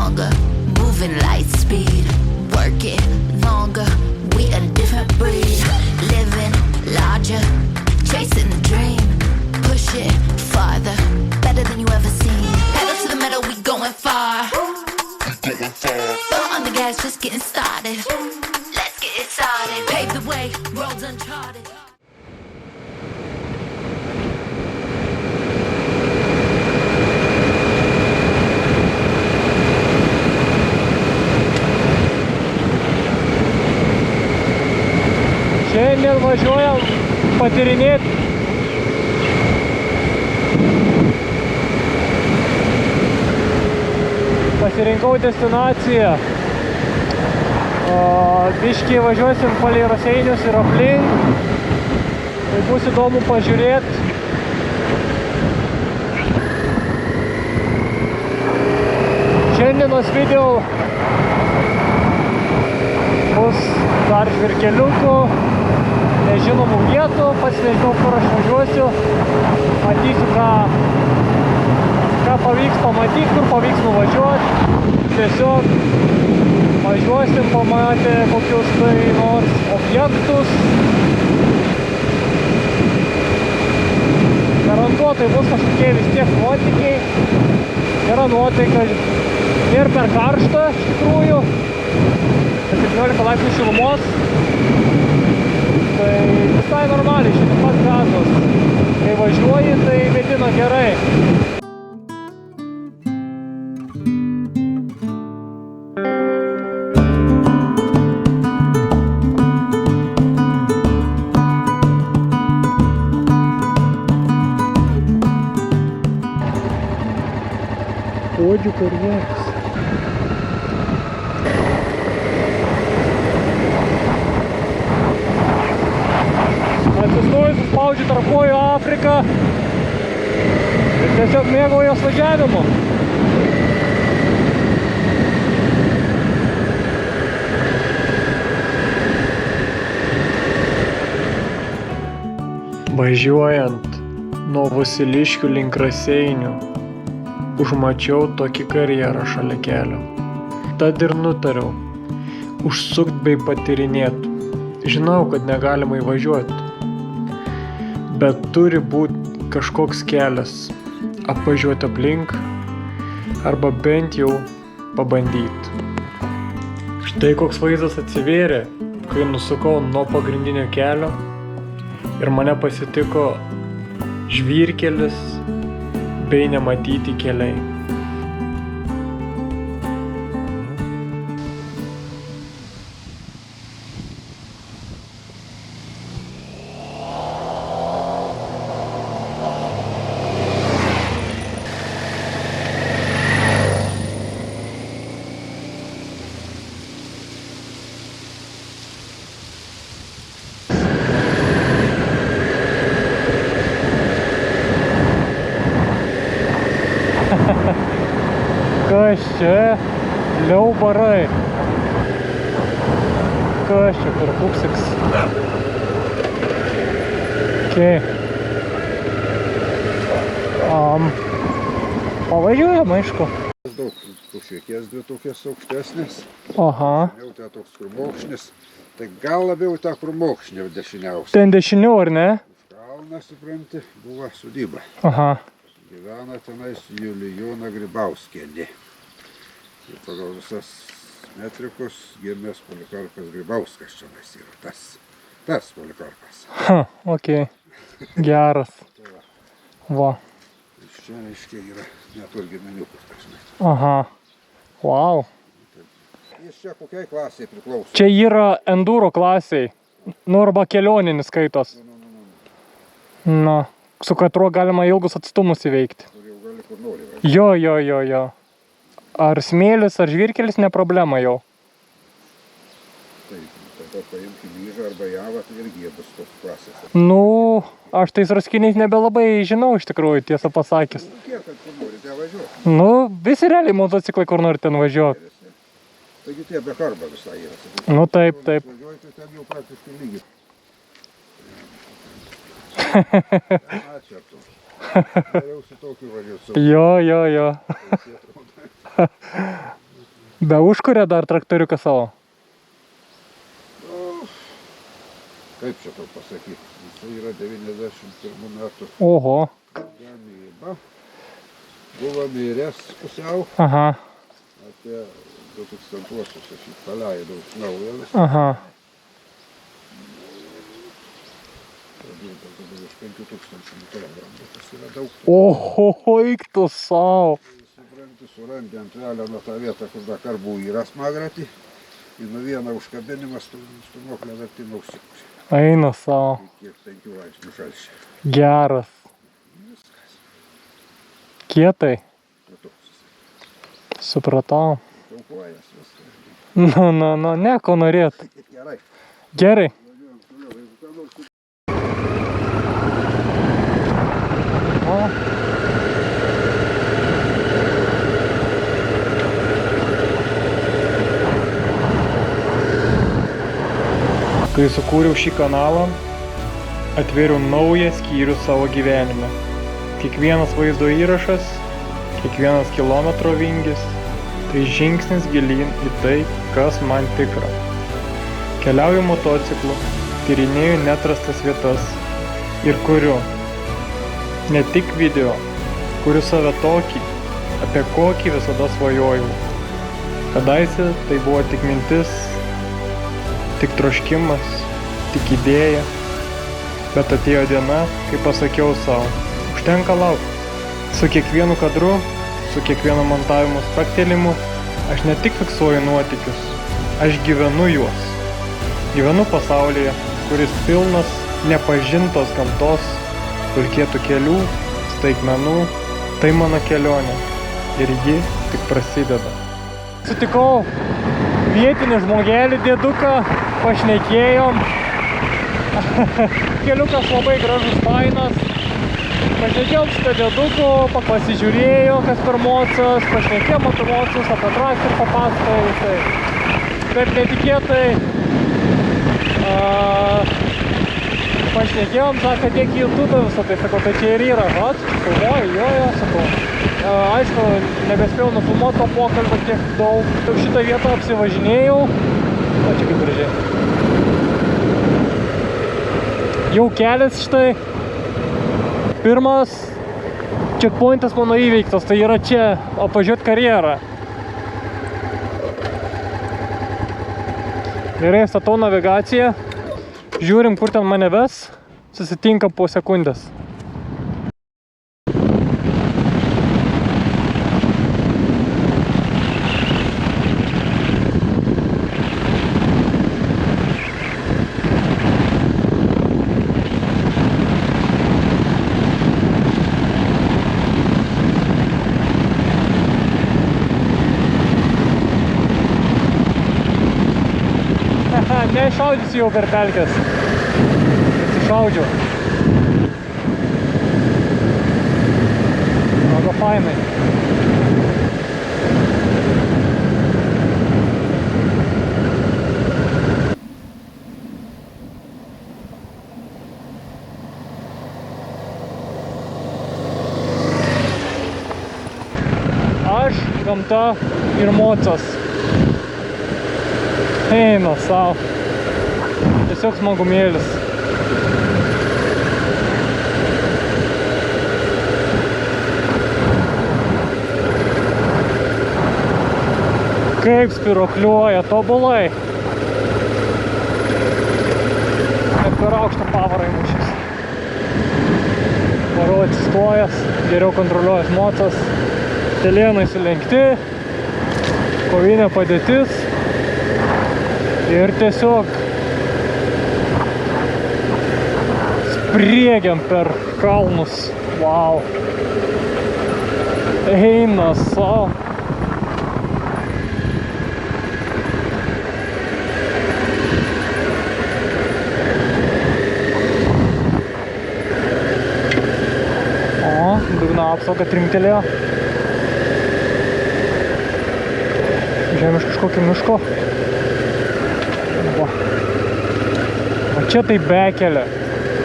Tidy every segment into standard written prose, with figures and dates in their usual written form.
stronger, moving light speed, working longer, we a different breed, living larger, chasing the dream, push it farther, better than you ever seen, pedal to the metal, we going far, foot on the gas, just getting started, let's get it started, pave the way, roads uncharted. Šiandien važiuojam patyrinėti pasirinkau destinaciją. Biškį važiuosim palei Raseinius ir aplink. Tai bus įdomu pažiūrėti. Šiandienos video bus dar žvirkeliukų, nežinomų vietų, pats nežinau, kur aš važiuosiu. Matysiu, ką pavyks pamatyti, kur pavyks nuvažiuoti. Tiesiog važiuosim pamatę kokius tai nors objektus. Garantuotai bus kažkokie vis tiek nuotykiai. Yra nuotaika ir per karštą iš tikrųjų. 17 laipsnių šilumos. Tai visai normaliai, šiandien pat gazas. Kai važiuoji, tai vėdina gerai. Puodžių karjeras. Atsistoju, suspaudžiu tarp kojų Afriką ir tiesiog mėgaujuos važiavimu. Važiuojant nuo Vasiliškių link Raseinių užmačiau tokį karjerą šalia kelio. Tad ir nutariau užsukt bei patyrinėti. Žinau, kad negalima įvažiuoti, bet turi būti kažkoks kelias apvažiuoti aplink arba bent jau pabandyti. Štai koks vaizdas atsivėrė, kai nusukau nuo pagrindinio kelio ir mane pasitiko žvyrkelis bei nematyti keliai. Kas čia? Liaubarai. Kas čia per puksiks? Okay. Pavažiuojam, aišku. Daug pušiekės dvi tokias aukštesnės. Aha. Jau tai toks krūmokšnis. Tai gal labiau tą krūmokšnį dešiniausią. Ten dešiniau, ar ne? Kalną, supranti, buvo sodyba. Aha. Gyvena tenais Julijona Grybauskienė. Ir pagal visas metrikus gimęs Polikarpas Grybauskas čionais yra. Tas Polikarpas. Okei. Geras. Va. Iš čia, reiškia, yra neturi giminiukus dažnai. Aha. Wow. Jis čia kokiai klasiai priklauso? Čia yra enduro klasiai. Nu, arba kelioninis skaitos. Na. Su katruo galima ilgus atstumus įveikti. Kur jau gali kur nori važiuoti. Jo. Ar smėlis, ar žvyrkelis ne problema jau. Taip, tada paimti Vyžą arba Javą, tai irgi jie bus tos klasės. Nu, aš tais raskiniais nebelabai žinau iš tikrųjų, tiesą pasakęs. Kiek, kad kur nori ten važiuoti? Nu, visi realiai motociklai kur nori ten važiuoti. Taigi tie be karba visai yra. Nu, taip. Važiuoji, tai ten jau praktiškai lygiai. Ačiū tu. Geriau su tokiu važiuoti. Jo. Be užkuria dar traktoriuką savo? Kaip čia tau pasakyti? Jis yra 91 metų Oho. gamyba. Buvo miręs pusiau. Aha. Apie 2000-uosius aš jį paleidau iš naujo visą. Aha. Dabar iš 5000 kilogramų. Tas yra daug. Oho, eik tu savo. Supranti, surandė ant veleno tą vietą, kur Dakar buvo yra smagratį. Ir nuo vieną užkabinimą stūmoklę vertimą užsikusi. Eina savo. Kiek 5 laipsnių šalčio. Geras. Kietai. Supratau. Taukuojas viską. Nu, ne, ko norėt. Gerai. Gerai. Važiuojam toliau. Jeigu ką nors Kai sukūriau šį kanalą, atvėriau naują skyrių savo gyvenime. Kiekvienas vaizdo įrašas, kiekvienas kilometro vingis, tai žingsnis gilyn į tai, kas man tikra. Keliauju motociklu, tyrinėju neatrastas vietas ir kuriu. Ne tik video, kuriu save tokį, apie kokį visada svajojau. Kadaise tai buvo tik mintis, tik troškimas, tik idėja. Bet atėjo diena, kai pasakiau savo, užtenka laukti. Su kiekvienu kadru, su kiekvienu montavimu spraktelimu, aš ne tik fiksuoju nuotykius, aš gyvenu juos. Gyvenu pasaulyje, kuris pilnas nepažintos gamtos, dulkėtų kelių, staigmenų. Tai mano kelionė ir ji tik prasideda. Sutikau vietinį žmogelį dėduką, pašnekėjom. Keliukas labai gražus, fainas. Pašnekėjom su dėduku, pasižiūrėjo, kas per mocas, pašnekėjom apie mocus, apie traktorių papasakojo visai. Taip netikėtai pašnekėjom, sako, tiek į YouTube visą tai, sakau, tai čia ir yra, vat, galvoju, jo, sakau. Aišku, nebespėjau nufilmuoti to pokalbio tiek daug. Šitą vietą apsivažinėjau. O čia kaip gražiai. Jau kelias štai. Pirmas checkpointas mano įveiktas, tai yra čia apvažiuoti karjerą. Gerai, statau navigaciją. Žiūrim, kur ten mane ves. Susitinkam po sekundės. Nešaudysiu jau per pelkes. Atsišaudžiau. Labai fainai. Aš, gamta ir mocas. Eina sau. Tiesiog smagumėlis. Kaip spiruokliuoja, tobulai. Net per aukštą pavarą įmušęs. Varau atsistojęs, geriau kontroliuojas mocas. Telienai sulenkti, kovinė padėtis. Ir tiesiog spriegiam per kalnus. Wow. Eina sau. O, dugno apsauga trinktelėjo. Žemė iš kažkokio miško. O čia tai bekelia.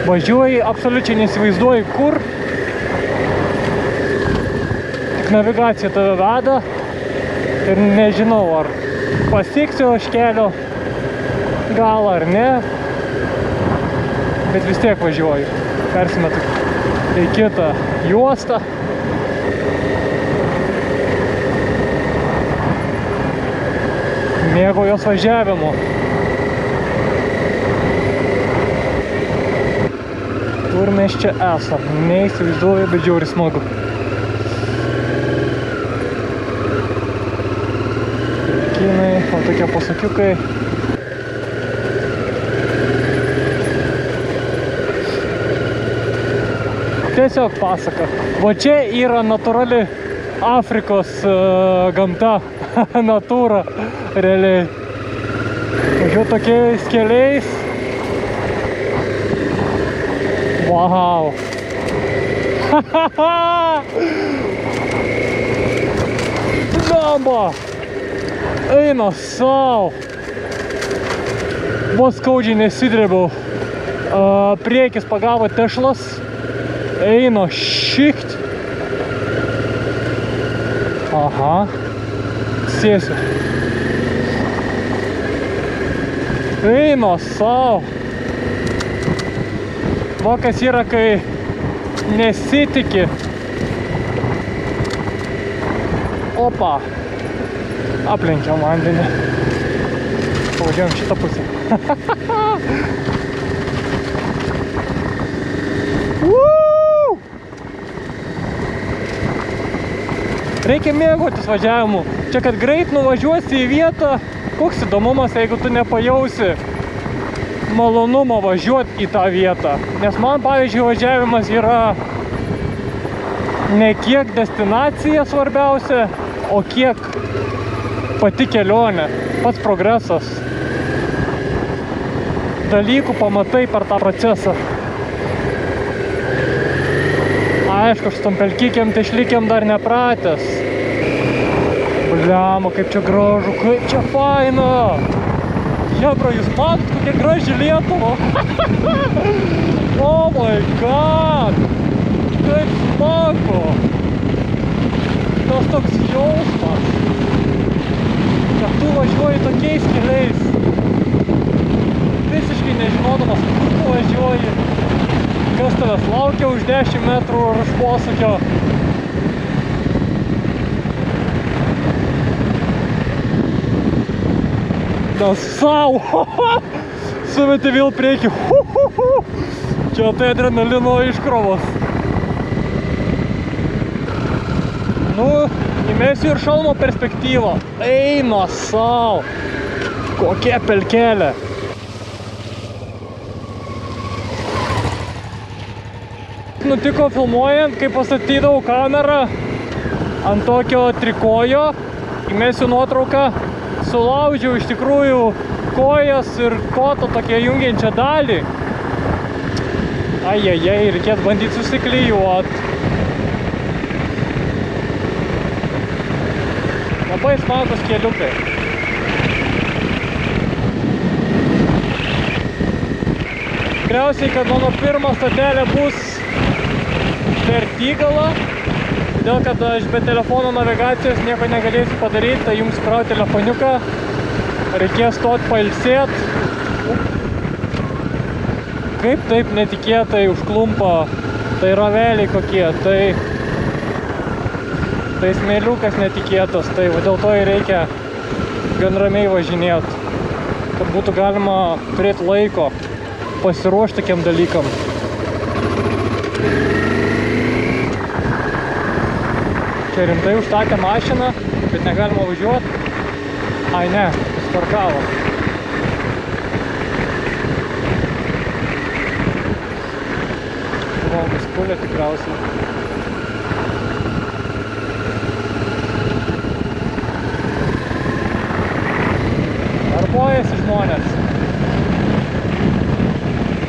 Važiuoji, absoliučiai nesivaizduoji kur. Tik navigacija tave veda. Ir nežinau, ar pasiksiu aš kelio galą ar ne, bet vis tiek važiuoju. Persimetu į kitą juostą. Mėgau jos važiavimo. Kur mes čia esam? Neįsivaizduoju, bet žiauriai smagu. Kinai, o tokie pasakiukai. Tiesiog pasaka. Va čia yra natūrali Afrikos gamta, natūra, realiai. Važiuoju tokiais keliais. Wow. Gamba. Eina sau. Vos skaudžiai nesidrėbiau. Priekis pagavo tešlas. Eina šikt. Aha. Sėsiu. Eina sau. Va kas yra, kai nesitiki. Opa. Aplenkiam vandenį. Pavažiuojam šitą pusę. Reikia mėgautis važiavimu. Čia, kad greit nuvažiuosi į vietą, koks įdomumas, jeigu tu nepajausi malonumo važiuoti į tą vietą. Nes man, pavyzdžiui, važiavimas yra ne kiek destinacija svarbiausia, o kiek pati kelionė, pats progresas. Dalykų pamatai per tą procesą. Aišku, aš su tom pelkykiam, tešlykiam dar nepratęs. Bliama, kaip čia gražu, kaip čia faina. Jebra, jūs matot, kokia graži Lietuva. Oh my god. Kaip smagu. Tas toks jausmas, kad tu važiuoji tokiais keliais. Visiškai nežinodamas, kur tu važiuoji. Kas tavęs laukia už 10 metrų ar už posūkio. Tas sau. Suveti vėl priekį. Čia tai adrenalino iškrovos. Nu, įmesiu ir šalmo perspektyvą. Eina sau. Kokia pelkelė. Nutiko filmuojant, kai pastatydavau kamerą ant tokio trikojo, įmesiu nuotrauką, sulaužiau iš tikrųjų kojas ir koto tokią jungiančią dalį. Ajajai, reikės bandyti susiklijuot. Labai smagus keliukai. Tikriausiai, kad mano pirma stotelė bus Vertigala, todėl kad aš be telefono navigacijos nieko negalėsiu padaryti, tai jums krau telefoniuką, reikės stot pailsėt. Kaip taip netikėtai užklumpa, tai raveliai kokie, tai smėliukas netikėtas, tai dėl to ir reikia gan ramiai važinėti, kad būtų galima turėti laiko pasiruošti tokiam dalykam. Čia rimtai užstatė mašiną, bet negalima važiuoti. Ai ne, parkavo. Žmogus kulė tikriausiai. Darbojasi žmonės.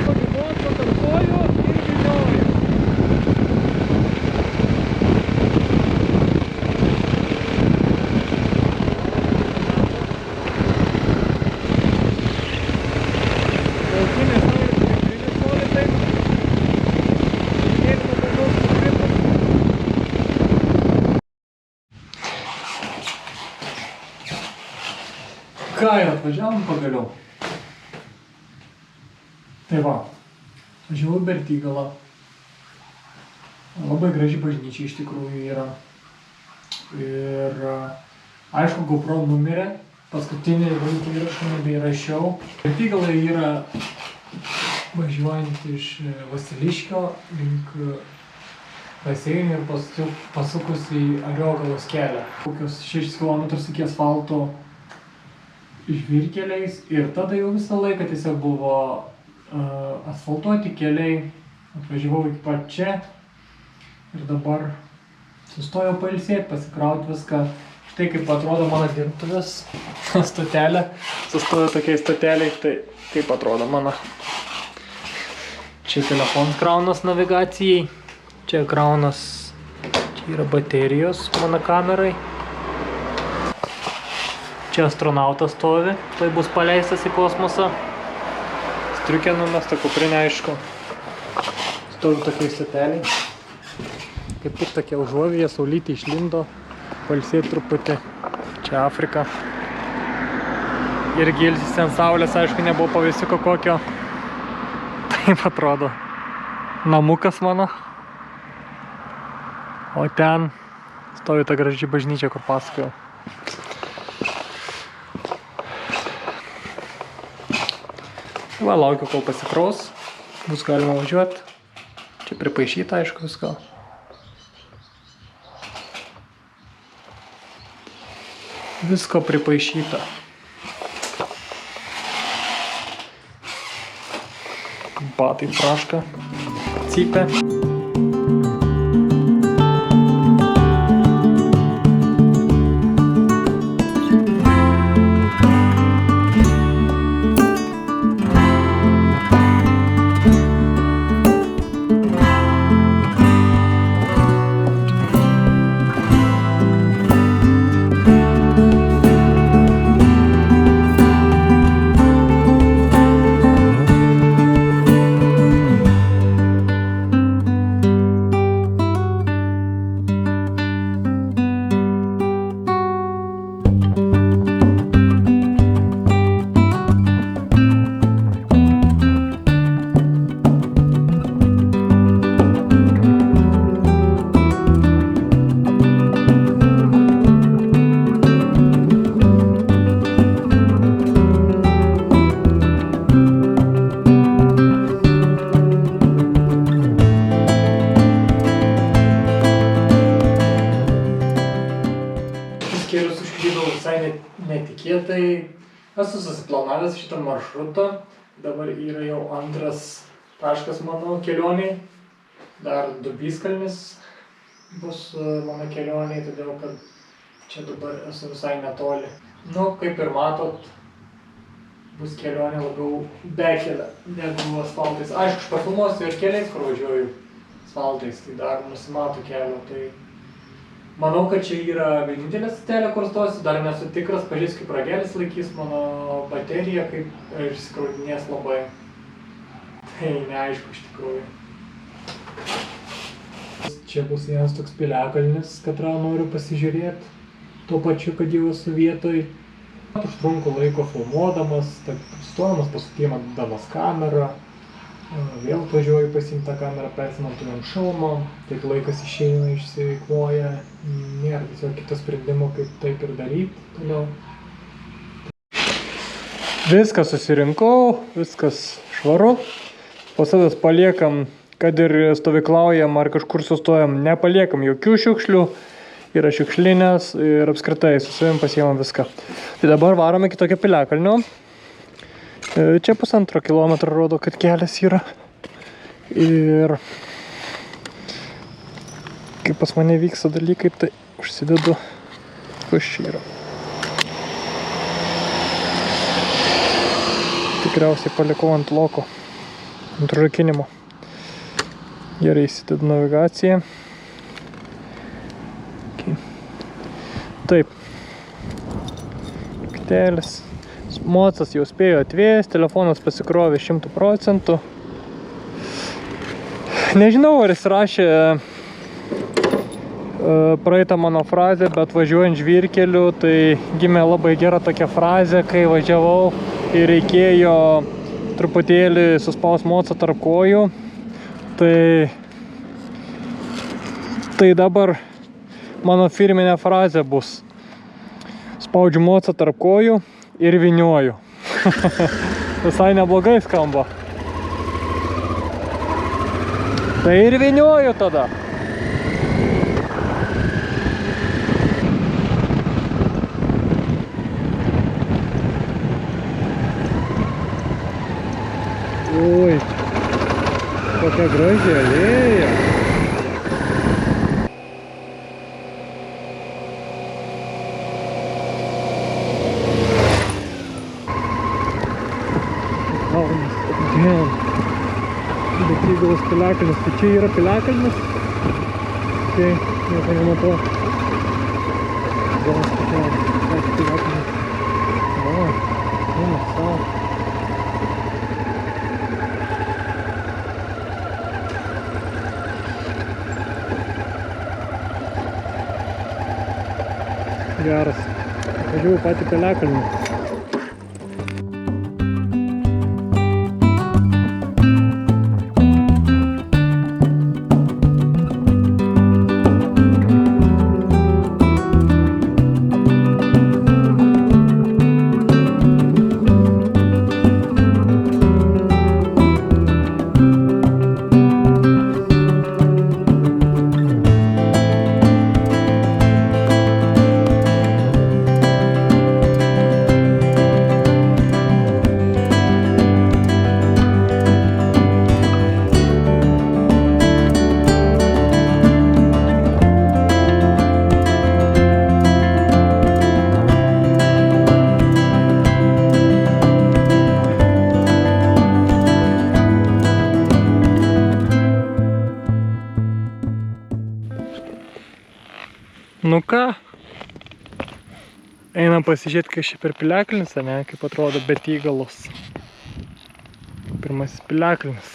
Pakartoju ir žinioju. ką, ir atvažiavom pagaliau. Tai va, važiavau į Bertygalą. Labai graži bažnyčia iš tikrųjų yra. Ir aišku, GoPro numirė. Paskutinį vaizdo įrašą nebeįrašiau. Bertygalą yra važiuojant iš Vasiliškio link Raseinių ir pasukus į Ariogalos kelią. Kokios 6 km iki asfalto žvyrkeliais ir tada jau visą laiką tiesiog buvo asfaltuoti keliai. Atvažiavau iki pat čia ir dabar sustojau pailsėti, pasikrauti viską. Štai kaip atrodo mano dirbtuvės stotelė. Sustoju tokiai stoteliai, tai kaip atrodo mano. Čia telefonas kraunas navigacijai. Čia kraunas, čia yra baterijos mano kamerai. Čia astronautas stovi, tai bus paleistas į kosmosą. Striukė numesta, kuprinė aišku. Stovi tokiai stoteliai. Kaip tik tokia užuovėje, saulytė išlindo. Pailsėti truputį. Čia Afrika. Irgi ilsisi ant saulės, aišku, nebuvo pavėsiuko kokio. Taip atrodo. Namukas mano. O ten stovi ta graži bažnyčia, kur pasakojau. Va, laukiu, kol pasikraus. Bus galima važiuoti. Čia pripaišyta, aišku, visko. Visko pripaišyta. Batai praška, cypia. Netikėtai esu susiplanavęs šitą maršrutą. Dabar yra jau antras taškas mano kelioniai. Dar Dubyskalnis bus mano kelioniai, todėl kad čia dabar esu visai netoli. Nu, kaip ir matot, bus kelionė labiau bekelė negu asfaltais. Aišku, aš pafilmuosiu ir keliais, kur važiuoju asfaltais, tai dar nusimato kelio. Tai manau, kad čia yra vienintelė stotelė, kur stosiu, dar nesu tikras, pažiūrės, kaip ragelis laikys mano bateriją, kaip išsikraudinės labai. Tai neaišku iš tikrųjų. Čia bus vienas toks piliakalnis, katrą noriu pasižiūrėti, tuo pačiu, kad jau esu vietoj. Užtrunku laiko filmuodamas, stojamas pasukėjimą damas kamerą, vėl važiuoju pasiimti tą kamerą, persimontuoju ant šalmo, taip laikas išeina, išsieikvoja, nėra tiesiog kito sprendimo, kaip taip ir daryti toliau. Viską susirinkau, viskas švaru, po savęs paliekam, kad ir stovyklaujam ar kažkur sustojam, nepaliekam jokių šiukšlių, yra šiukšlinės ir apskritai su savim pasiemam viską. Tai dabar varom iki tokio piliakalnio. Čia 1,5 kilometro rodo, kad kelias yra. Ir kaip pas mane vyksta dalykai, tai užsidedu, kas čia yra. Tikriausiai palikau ant loko, ant užrakinimo. Gerai, įsidedu navigaciją. Okay. Taip. Kitelis. Mocas jau spėjo atvėjęs, telefonas pasikrovė 100%. Nežinau, ar jis rašė praeitą mano frazę, bet važiuojant žvyrkeliu, tai gimė labai gera tokia frazė, kai važiavau ir reikėjo truputėlį suspaus mocą tarp kojų. Tai dabar mano firminė frazė bus: spaudžiu mocą tarp kojų ir vynioju. Visai neblogai skamba. Tai ir vynioju tada. Oi, kokia graži alėja. Kalnas, dėl. Bet įgalas piliakalnis, tai čia yra piliakalnis. Čia nieko nematau. Galas piliakalnis. O, eina savo. Geras. Važiuoju patį piliakalnį. Nu ką, einam pasižiūrėti, kas čia per piliakalnis, ne, kaip atrodo Betygalos. Pirmasis piliakalnis.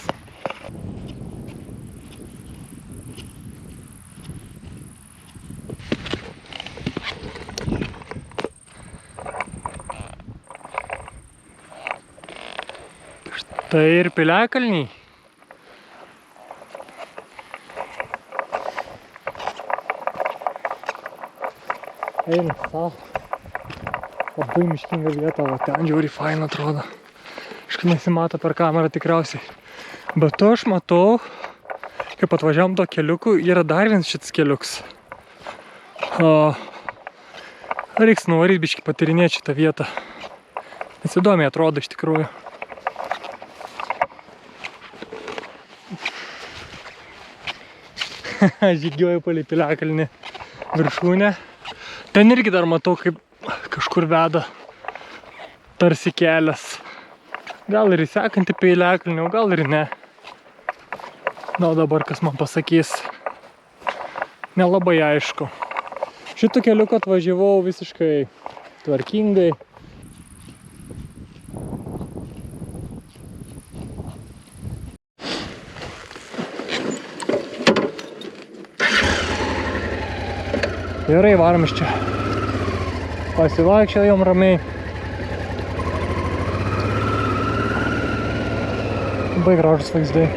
Štai ir piliakalniai. Eina savo. Labai miškinga vieta, o ten žiauriai faina atrodo. Kažkaip nesimato per kamerą tikriausiai. Bet to aš matau, kaip atvažiavom to keliuku, yra dar vienas šitas keliuks. Reiks nuvaryti biškį patyrinėti šitą vietą. Nes įdomiai atrodo iš tikrųjų. Žygiuoju palei piliakalnį viršūnę. Ten irgi dar matau, kaip kažkur veda tarsi kelias. Gal ir į sekantį piliakalnį, o gal ir ne. Na, o dabar kas man pasakys. Nelabai aišku. Šitų keliuką atvažiavau visiškai tvarkingai. Gerai, varom iš čia. Pasivaikščiojom ramiai. Labai gražus vaizdai.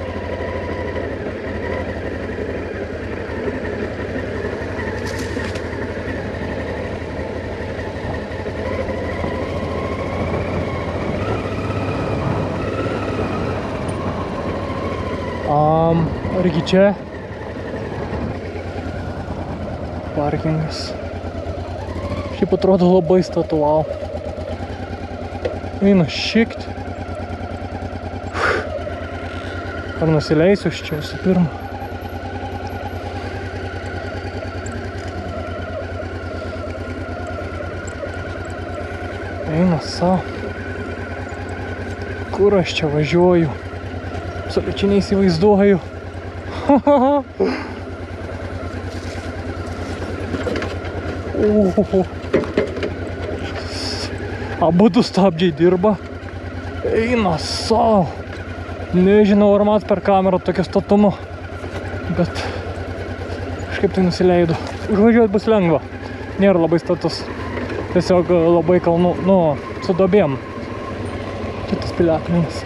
Argi čia parkingas. Šiaip atrodo labai statu, wow. Eina šikt. Ar nusileisiu iš čia visų pirma? Eina savo. Kur aš čia važiuoju? Absoliučiai neįsivaizduoju. Abudu stabdžiai dirba. Eina savo. Nežinau, ar mat per kamerą tokio statumo, bet kažkaip tai nusileido. užvažiuoti bus lengva. Nėra labai status. Tiesiog labai kalnų, nu, su duobėm. Šitas piliakalnis.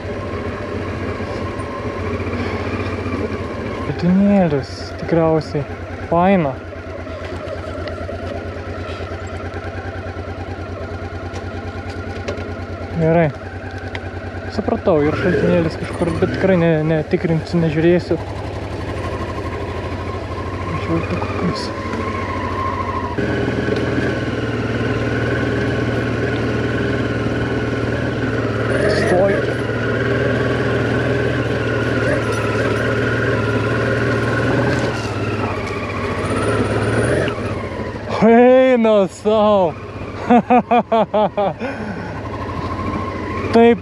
Tunėlis, tikriausiai. Faina. Gerai. Supratau, ir šaltinėlis kažkur, bet tikrai netikrinsiu, nežiūrėsiu. Žiūrėtų kokius. Stoju. Eina sau. Taip,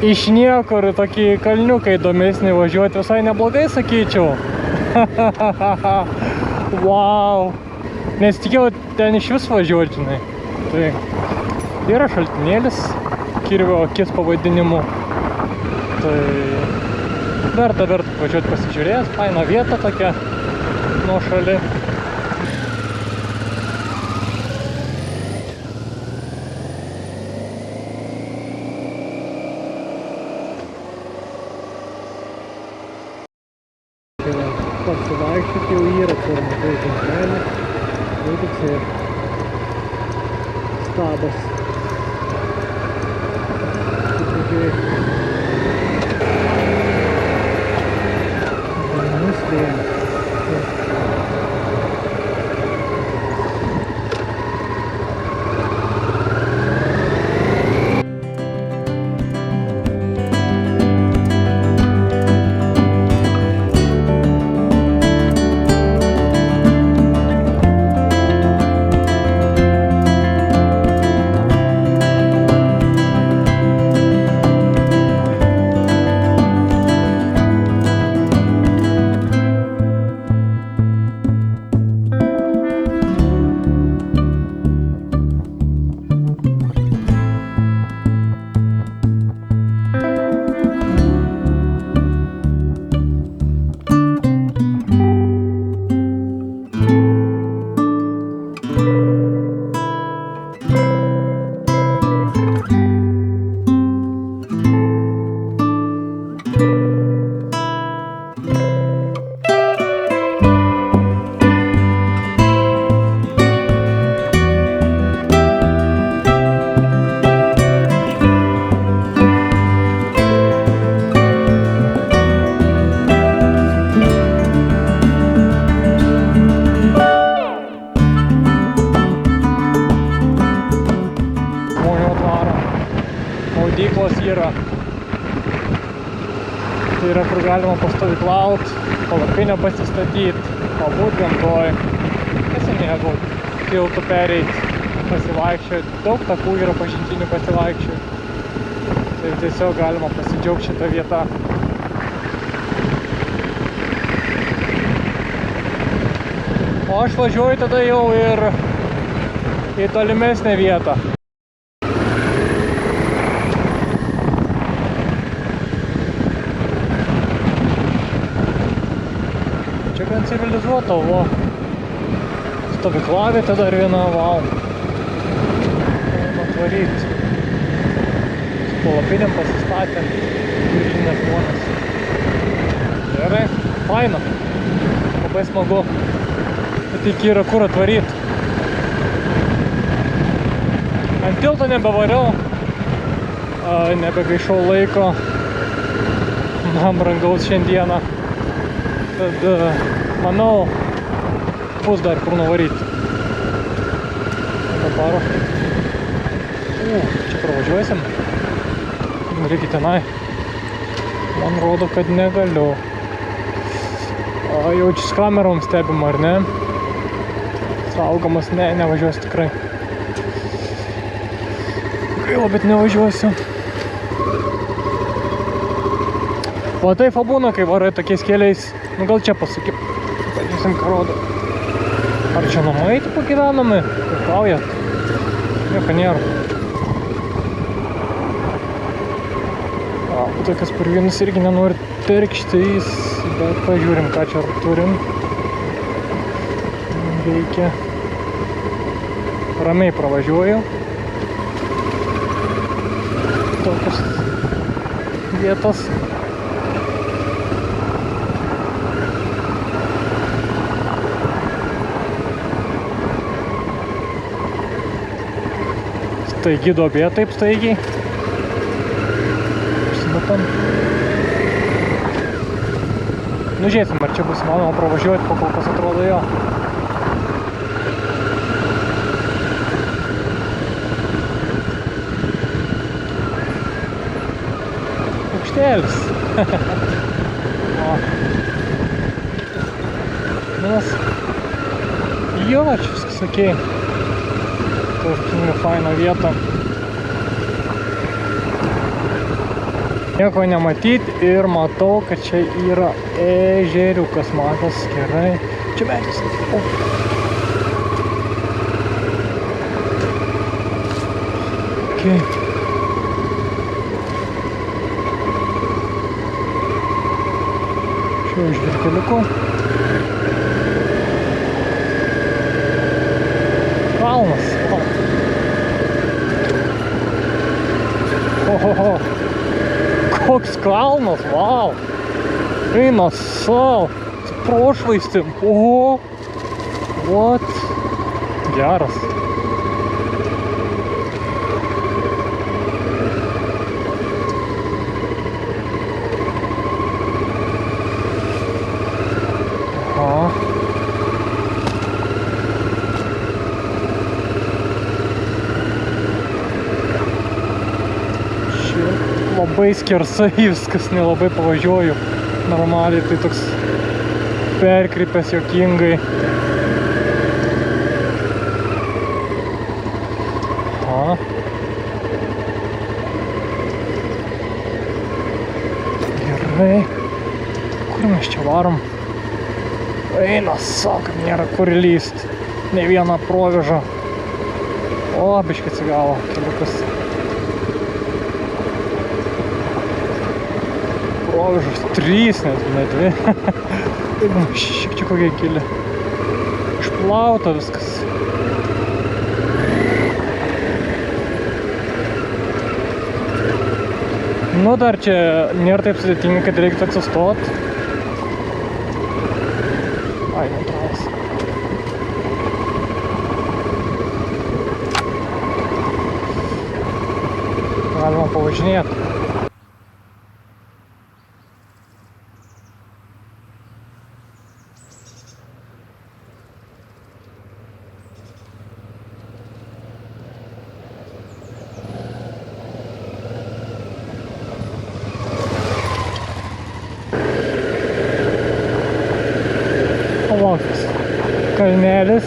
iš niekur tokį kalniuką įdomesnį važiuoti visai neblogai, sakyčiau. Wow. Nesitikėjau ten iš vis važiuoti, žinai. Tai yra šaltinėlis, Kirvio akis pavadinimu. Tai verta važiuoti pasižiūrės, faina vieta tokia nuošali. Pasivaikščioti jau yra, kur mažai žingsnelį. Tai toksai stabas. Nuspėjame. Maudyklos yra. Tai yra, kur galima pastovyklaut, palapinę pasistatyti, pabūt gamtoj, pasimėgaut, tiltu pereit, pasivaikščioti. Daug takų yra pažintinių pasivaikščioti. Tai tiesiog galima pasidžiaugti šitą vietą. O aš važiuoju tada jau ir į tolimesnę vietą. Čia gan civilizuota, va. Stovyklavietė dar viena, wow. Galima atvaryti. Su palapinėm pasistatėm, grįžinės žmonės. Gerai, faina. Labai smagu. Bet tik yra kur atvaryti. Ant tilto nebevariau. Nebegaišau laiko. Man brangaus šiandieną. Tad, manau, bus dar kur nuvaryti. Dabar. Čia pravažiuosim. Reikia tenai. Man rodo, kad negaliu. Jau čia su kamerom stebima, ar ne? Saugomas, nevažiuosiu tikrai. Gaila, bet nevažiuosiu. O taip būna, kai varai tokiais keliais. Nu gal čia pasakyk. Pažiūrėsim, ką rodo. Ar čia namai tipo gyvenami? Kaujat? Nieko nėra. Tai kas per vienas irgi nenori terkštis, bet pažiūrim, ką čia turim. veikia. Ramiai pravažiuoju. Tokios vietos. Staigi duobė taip staigiai. Užsimetam. Nu žiūrėsim, ar čia bus įmanoma pravažiuoti, po kol kas atrodo jo. Aukštėlis. Nes jo, čia viskas okei. Tvarkinga, faina vieta. Nieko nematyti ir matau, kad čia yra ežeriukas matas, gerai. Čia medis. Okay. Šiuo žvirkeliuku. Kalnas. Ohoho. Koks kalnas, vau! Eina savo, su prošvaistim, oho! What? Geras. Aha. Labai skersai viskas, nelabai pavažiuoju normaliai, tai toks perkrypęs juokingai. Aha. Gerai. Kur mes čia varom? Eina, sako, nėra kur lyst. Ne vieną provežą. O, biškį atsigavo keliukas. Provežas 3, ne 2. Šiek tiek kokia gili. Išplauta viskas. Nu, dar čia nėra taip sudėtinga, kad reiktų atsistot. Ai, neutralas. Galima pavažinėti. Kalnelis.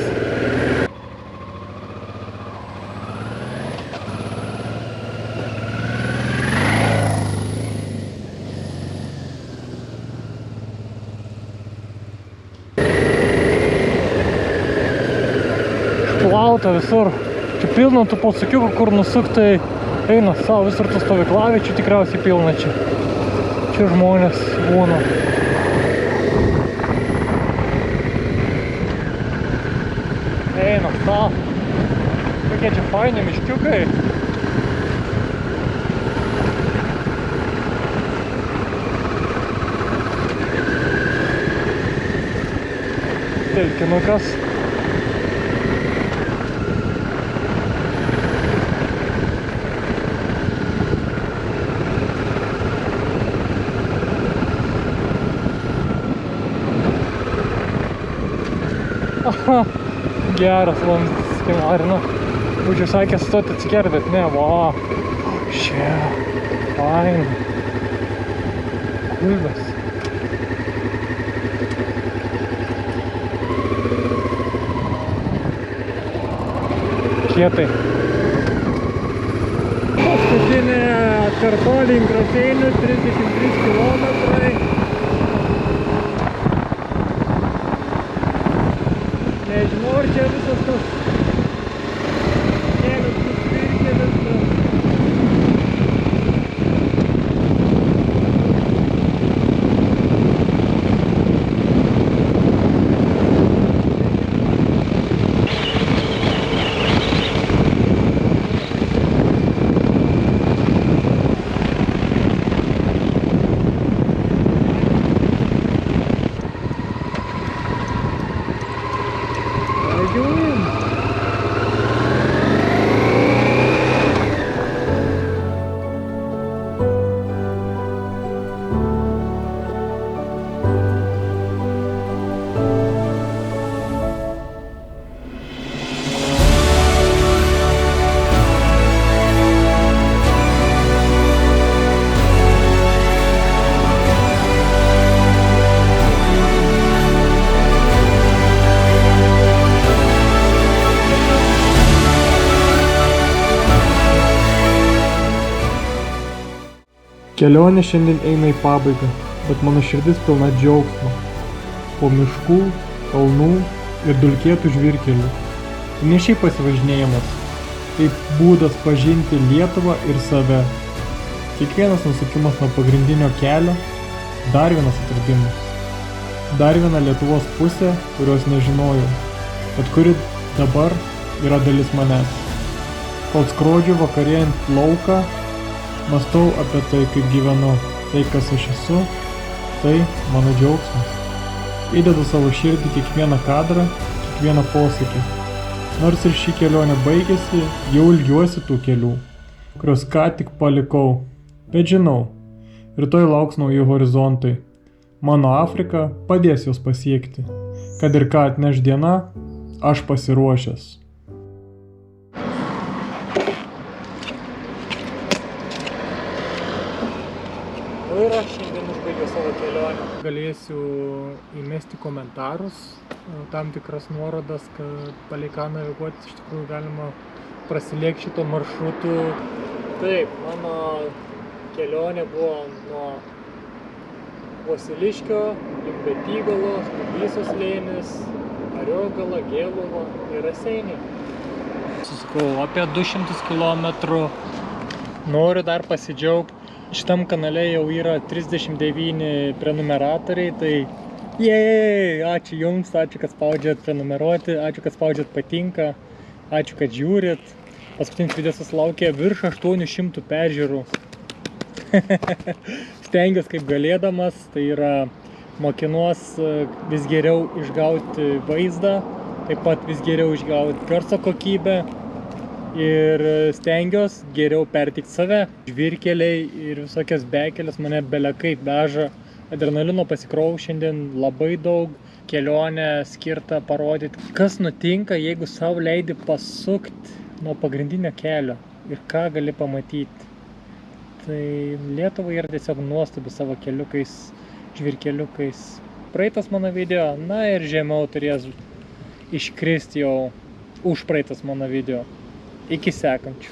Išplauta visur. Čia pilna tų posūkiukų, kur nusuktai eina savo, visur tų stovyklavičių tikriausiai pilna čia. Čia žmonės būna. Eina savo. Kokie čia faini miškiukai. Telkinukas. Aha. Geras vamzdis, kai marina. Būčiau sakęs stoti atsikert, bet ne, va. Šia, faina. Kulbės. Kietai. Paskutinė atkarpa link Raseinių, 33 kilometrai. Nežinau, ar čia visas tas kelias bus virkelis. Kelionė šiandien eina į pabaigą, bet mano širdis pilna džiaugsmo. Po miškų, kalnų ir dulkėtų žvyrkelių. Tai ne šiaip pasivažinėjimas, tai būdas pažinti Lietuvą ir save. Kiekvienas nusukimas nuo pagrindinio kelio – dar vienas atradimas. Dar viena Lietuvos pusė, kurios nežinojau, bet kuri dabar yra dalis manęs. Kol skrodžiu vakarėjant lauką, mąstau apie tai, kaip gyvenu, tai, kas aš esu, tai mano džiaugsmas. Įdedu savo širdį kiekvieną kadrą, kiekvieną posakį. Nors ir ši kelionė baigėsi, jau ilgiuosi tų kelių, kurios ką tik palikau. Bet žinau, rytoj lauks nauji horizontai. Mano Afrika padės juos pasiekti. Kad ir ką atneš diena, aš pasiruošęs. Ir aš šiandien užbaigiau savo kelionę. Galėsiu įmesti komentarus, tam tikras nuorodas, kad palei ką naviguoti iš tikrųjų galima prasilėkti šito maršrutu. Taip, mano kelionė buvo nuo Vasiliškio, link Betygalos, Dubysos slėnis, Ariogala, Gėluva ir Raseiniai. Susukau apie 200 km. Noriu dar pasidžiaugti. Šitam kanale jau yra 39 prenumeratoriai, tai ačiū Jums, ačiū, kad spaudžiat prenumeruoti, ačiū, kad spaudžiat patinka, ačiū, kad žiūrit. Paskutinis video susilaukė virš 800 peržiūrų. Stengiuosi kaip galėdamas, tai yra mokinuos vis geriau išgauti vaizdą, taip pat vis geriau išgauti garso kokybę. Ir stengiuosi geriau perteikti save. Žvyrkeliai ir visokios bekelės mane belekaip veža. Adrenalino pasikrovau šiandien labai daug. Kelionę skirta parodyti, kas nutinka, jeigu savo leidi pasukti nuo pagrindinio kelio ir ką gali pamatyti. Tai Lietuva yra tiesiog nuostabi savo keliukais, žvyrkeliukais. Praeitas mano video, na ir žemiau turės iškristi jau užpraeitas mano video. Iki sekančių.